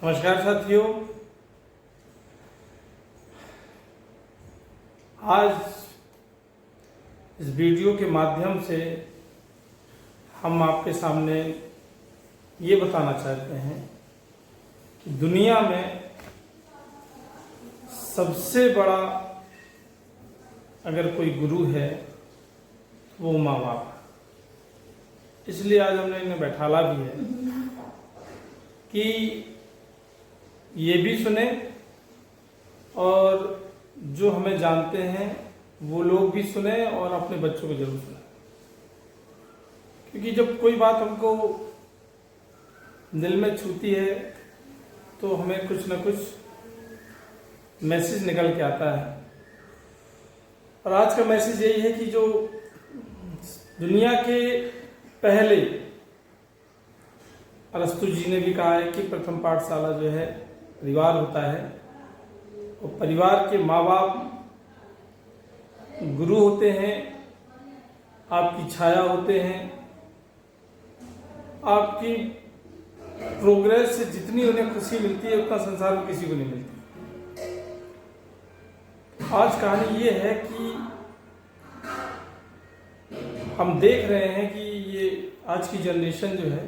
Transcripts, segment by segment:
नमस्कार साथियों। आज इस वीडियो के माध्यम से हम आपके सामने ये बताना चाहते हैं कि दुनिया में सबसे बड़ा अगर कोई गुरु है तो वो माँ बाप। इसलिए आज हमने इन्हें बैठाला भी है कि ये भी सुने और जो हमें जानते हैं वो लोग भी सुने और अपने बच्चों को जरूर सुने, क्योंकि जब कोई बात हमको दिल में छूती है तो हमें कुछ न कुछ मैसेज निकल के आता है। और आज का मैसेज यही है कि जो दुनिया के पहले अरस्तु जी ने भी कहा है कि प्रथम पाठशाला जो है परिवार होता है, और परिवार के माँ बाप गुरु होते हैं, आपकी छाया होते हैं। आपकी प्रोग्रेस से जितनी उन्हें खुशी मिलती है उतना संसार में किसी को नहीं मिलती। आज कहानी ये है कि हम देख रहे हैं कि ये आज की जनरेशन जो है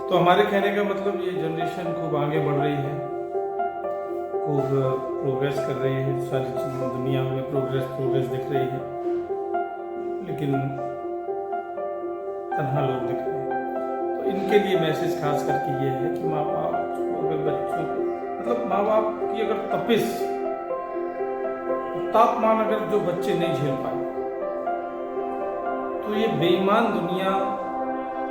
तो हमारे कहने का मतलब ये जनरेशन खूब आगे बढ़ रही है, खूब प्रोग्रेस कर रही है, सारी चीज़ों दुनिया में प्रोग्रेस दिख रही है, लेकिन तन्हा लोग दिख रहे हैं। तो इनके लिए मैसेज खास करके ये है कि माँ बाप अगर बच्चों को मतलब माँ बाप की अगर तपिश तापमान अगर जो बच्चे नहीं झेल पाए तो ये बेईमान दुनिया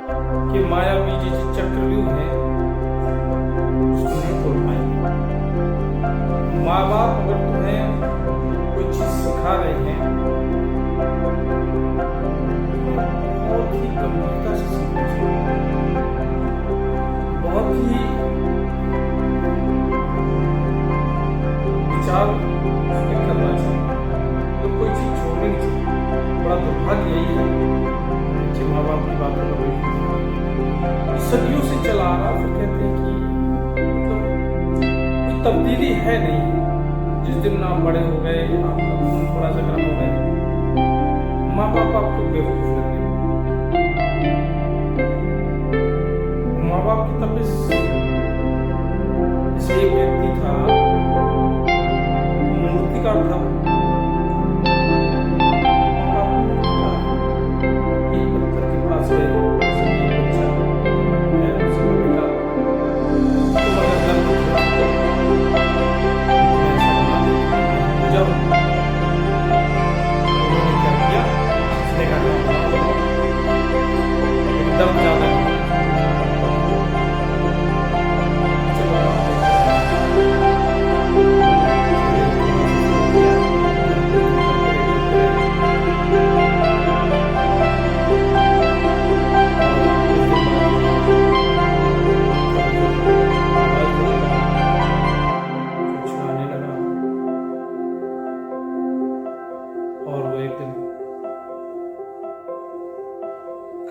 के मायावी जो चक्रव्यूह है उसको नहीं तोड़ पाएंगे। माँ बाप अगर तुम्हें कोई चीज सिखा रहे हैं बहुत ही गंभीरता से सीखना चाहिए, बहुत ही विचार करना चाहिए, तो कोई चीज छोड़नी नहीं चाहिए। बड़ा दुर्भाग्य यही है कि माँ बाप की बातों का सदियों से चला आ रहा, फिर कहते हैं कि कोई तब्दीली है नहीं। जिस दिन आप बड़े हो गए, आपका खून थोड़ा सा गर्म हो गया, माँ बाप आपको बेवकूफ लगने लगे। माँ बाप की तपिश जैसे एक व्यक्ति था, मूर्तिकार था, एक पत्थर के पास गए,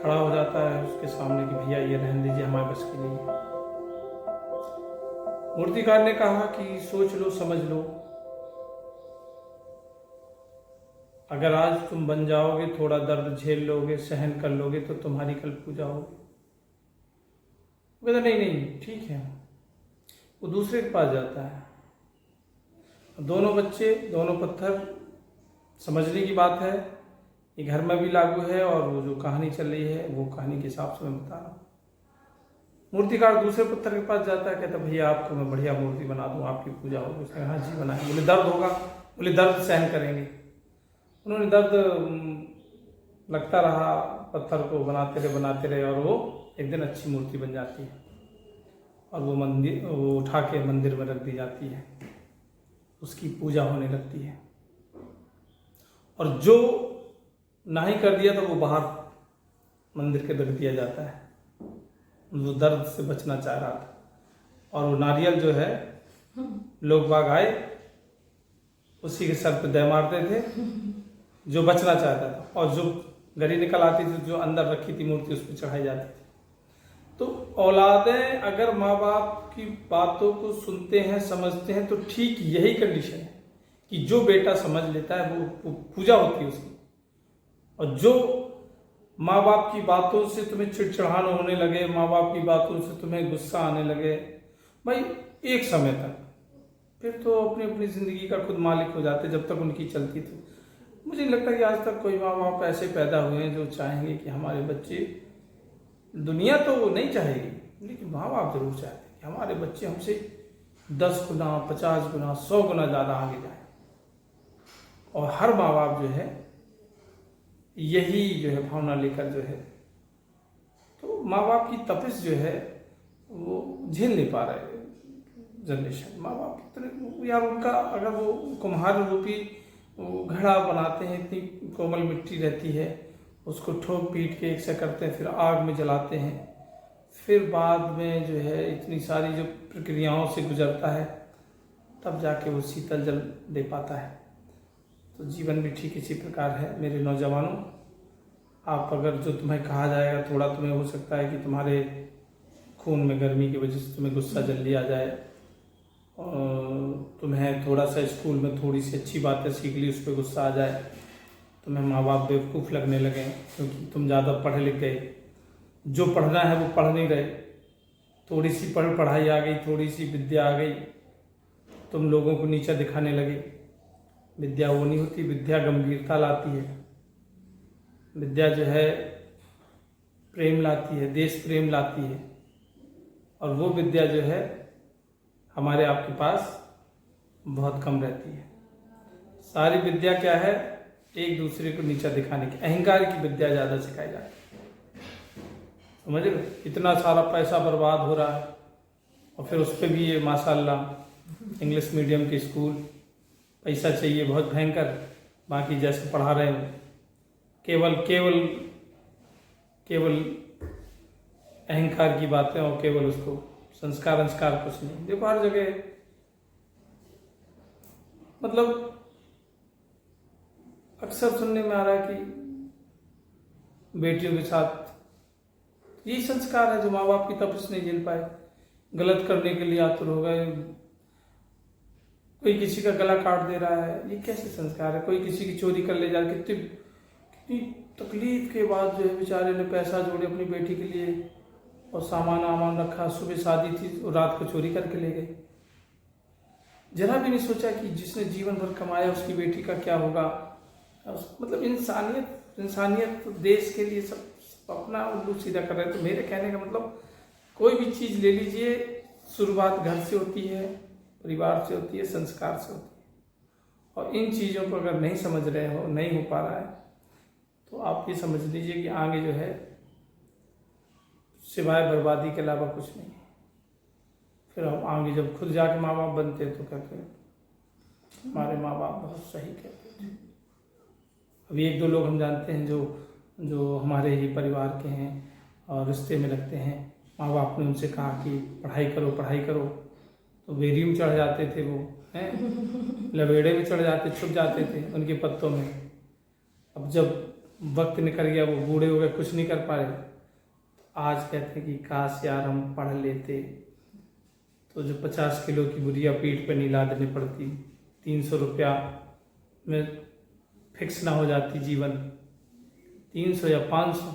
खड़ा हो जाता है उसके सामने कि भैया ये रहने दीजिए, हमारे बस की नहीं है। मूर्तिकार ने कहा कि सोच लो, समझ लो, अगर आज तुम बन जाओगे, थोड़ा दर्द झेल लोगे, सहन कर लोगे तो तुम्हारी कल पूजा होगी। वो कहता नहीं ठीक है। वो दूसरे के पास जाता है, दोनों बच्चे, दोनों पत्थर। समझने की बात है, ये घर में भी लागू है और वो जो कहानी चल रही है वो कहानी के हिसाब से मैं बता रहा हूँ। मूर्तिकार दूसरे पत्थर के पास जाता है, कहता भैया आपको मैं बढ़िया मूर्ति बना दूँ, आपकी पूजा होगी। उसने हाँ जी बनाए। बोले दर्द होगा? बोले दर्द सहन करेंगे। उन्होंने दर्द लगता रहा, पत्थर को बनाते रहे और वो एक दिन अच्छी मूर्ति बन जाती है और वो उठा के मंदिर में रख दी जाती है, उसकी पूजा होने लगती है। और जो नहीं कर दिया तो वो बाहर मंदिर के रख दिया जाता है, वो दर्द से बचना चाह रहा था। और वो नारियल जो है लोग बाग आए उसी के सर पे दे मारते थे जो बचना चाहता था, और जो गरी निकल आती थी, जो अंदर रखी थी मूर्ति, उस पर चढ़ाई जाती थी। तो औलादें अगर माँ बाप की बातों को सुनते हैं, समझते हैं, तो ठीक यही कंडीशन है कि जो बेटा समझ लेता है वो पूजा होती है उसकी। और जो माँ बाप की बातों से तुम्हें चिड़चिड़ाहट होने लगे, माँ बाप की बातों से तुम्हें गुस्सा आने लगे, भाई एक समय तक, फिर तो अपनी अपनी जिंदगी का खुद मालिक हो जाते जब तक उनकी चलती। तो मुझे नहीं लगता कि आज तक कोई माँ बाप ऐसे पैदा हुए हैं जो चाहेंगे कि हमारे बच्चे, दुनिया तो वो नहीं चाहेगी लेकिन माँ बाप जरूर चाहते हैं कि हमारे बच्चे हमसे 10 गुना, 50 गुना, 100 गुना ज़्यादा आगे जाए। और हर माँ बाप जो है यही जो है भावना लेकर जो है, तो माँ बाप की तपिश जो है वो झेल नहीं पा रहे जनरेशन। माँ बाप कितने यार, उनका अगर वो कुम्हार रूपी घड़ा बनाते हैं, इतनी कोमल मिट्टी रहती है, उसको ठोक पीट के एक से करते हैं, फिर आग में जलाते हैं, फिर बाद में जो है इतनी सारी जो प्रक्रियाओं से गुजरता है, तब जाके वो शीतल जल दे पाता है। तो जीवन भी ठीक इसी प्रकार है मेरे नौजवानों। आप अगर जो तुम्हें कहा जाएगा, थोड़ा तुम्हें हो सकता है कि तुम्हारे खून में गर्मी की वजह से तुम्हें गुस्सा जल्दी आ जाए, तुम्हें थोड़ा सा स्कूल में थोड़ी सी अच्छी बातें सीख ली उस पर गुस्सा आ जाए, तुम्हें माँ बाप बेवकूफ़ लगने लगे क्योंकि तुम ज़्यादा पढ़े लिख गए, जो पढ़ना है वो पढ़ नहीं रहे, थोड़ी सी पढ़ाई आ गई, थोड़ी सी विद्या आ गई, तुम लोगों को नीचा दिखाने लगे। विद्या वो नहीं होती, विद्या गंभीरता लाती है, विद्या जो है प्रेम लाती है, देश प्रेम लाती है। और वो विद्या जो है हमारे आपके पास बहुत कम रहती है। सारी विद्या क्या है, एक दूसरे को नीचा दिखाने की, अहंकार की विद्या ज़्यादा सिखाई जाती है। समझ रहे, इतना सारा पैसा बर्बाद हो रहा है और फिर उस पर भी ये माशाल्लाह इंग्लिश मीडियम के स्कूल, पैसा चाहिए बहुत भयंकर, बाकी जैसे पढ़ा रहे हो केवल केवल केवल अहंकार की बातें और केवल उसको संस्कार कुछ नहीं। देखो हर जगह मतलब अक्सर सुनने में आ रहा है कि बेटियों के साथ यही संस्कार है जो माँ बाप की तपस्या नहीं झेल पाए, गलत करने के लिए आतुर हो गए, कोई किसी का गला काट दे रहा है, ये कैसे संस्कार है। कोई किसी की चोरी कर ले जा, कितनी तकलीफ के बाद जो है बेचारे ने पैसा जोड़े अपनी बेटी के लिए और सामान आमान रखा, सुबह शादी थी और रात को चोरी करके ले गए। जरा भी नहीं सोचा कि जिसने जीवन भर कमाया उसकी बेटी का क्या होगा। मतलब इंसानियत तो देश के लिए सब अपना उल्लू सीधा कर रहे हैं। तो मेरे कहने का मतलब कोई भी चीज़ ले लीजिए, शुरुआत घर से होती है, परिवार से होती है, संस्कार से होती है। और इन चीज़ों को अगर नहीं समझ रहे हो, नहीं हो पा रहा है, तो आप ये समझ लीजिए कि आगे जो है सिवाय बर्बादी के अलावा कुछ नहीं है। फिर हम आगे जब खुद जाके माँ बाप बनते हैं तो कहते हैं हमारे माँ बाप बहुत सही कहते थे। अभी 1-2 लोग हम जानते हैं जो हमारे ही परिवार के हैं और रिश्ते में लगते हैं, माँ बाप ने उनसे कहा कि पढ़ाई करो, तो बेरी में चढ़ जाते थे, वो हैं लवेड़े में चढ़ जाते, छुप जाते थे उनके पत्तों में। अब जब वक्त निकल गया, वो बूढ़े हो गए, कुछ नहीं कर पाए, आज कहते हैं कि काश यार हम पढ़ लेते, तो जो 50 किलो की बुढ़िया पीठ पर नहीं लादनी पड़ती, 300 रुपया में फिक्स ना हो जाती जीवन, 300 या 500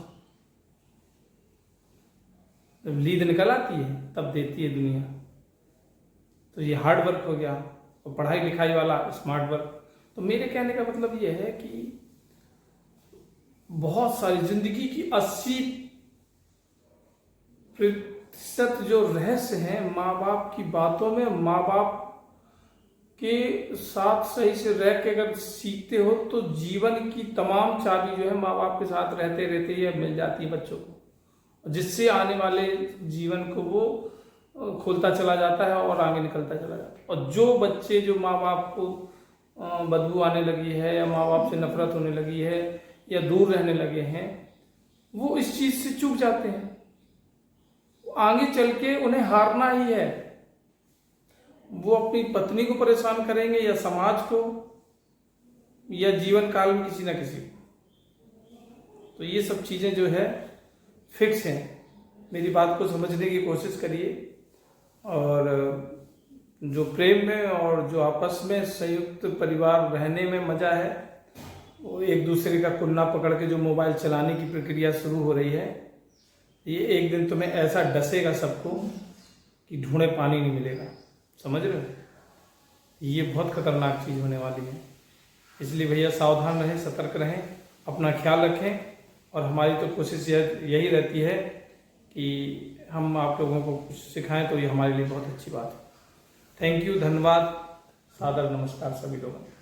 जब लीद निकल आती है तब देती है दुनिया। तो ये हार्ड वर्क हो गया और पढ़ाई लिखाई वाला स्मार्ट वर्क। तो मेरे कहने का मतलब ये है कि बहुत सारी जिंदगी की 80% जो रहस्य हैं माँ बाप की बातों में, माँ बाप के साथ सही से रह के अगर सीखते हो तो जीवन की तमाम चाबी जो है माँ बाप के साथ रहते रहते ही मिल जाती है बच्चों को, जिससे आने वाले जीवन को वो खोलता चला जाता है और आगे निकलता चला जाता है। और जो बच्चे जो माँ बाप को बदबू आने लगी है या माँ बाप से नफरत होने लगी है या दूर रहने लगे हैं, वो इस चीज से चूक जाते हैं। आगे चल के उन्हें हारना ही है, वो अपनी पत्नी को परेशान करेंगे या समाज को या जीवन काल में किसी ना किसी को। तो ये सब चीजें जो है फिक्स हैं। मेरी बात को समझने की कोशिश करिए, और जो प्रेम में और जो आपस में संयुक्त परिवार रहने में मजा है, वो एक दूसरे का कुल्ला पकड़ के जो मोबाइल चलाने की प्रक्रिया शुरू हो रही है, ये एक दिन तुम्हें ऐसा डसेगा सबको कि ढूंढे पानी नहीं मिलेगा। समझ रहे हो? ये बहुत खतरनाक चीज होने वाली है। इसलिए भैया सावधान रहें, सतर्क रहें, अपना ख्याल रखें। और हमारी तो कोशिश यही रहती है कि हम आप लोगों को कुछ सिखाएं, तो ये हमारे लिए बहुत अच्छी बात है। थैंक यू, धन्यवाद, सादर नमस्कार सभी लोगों को।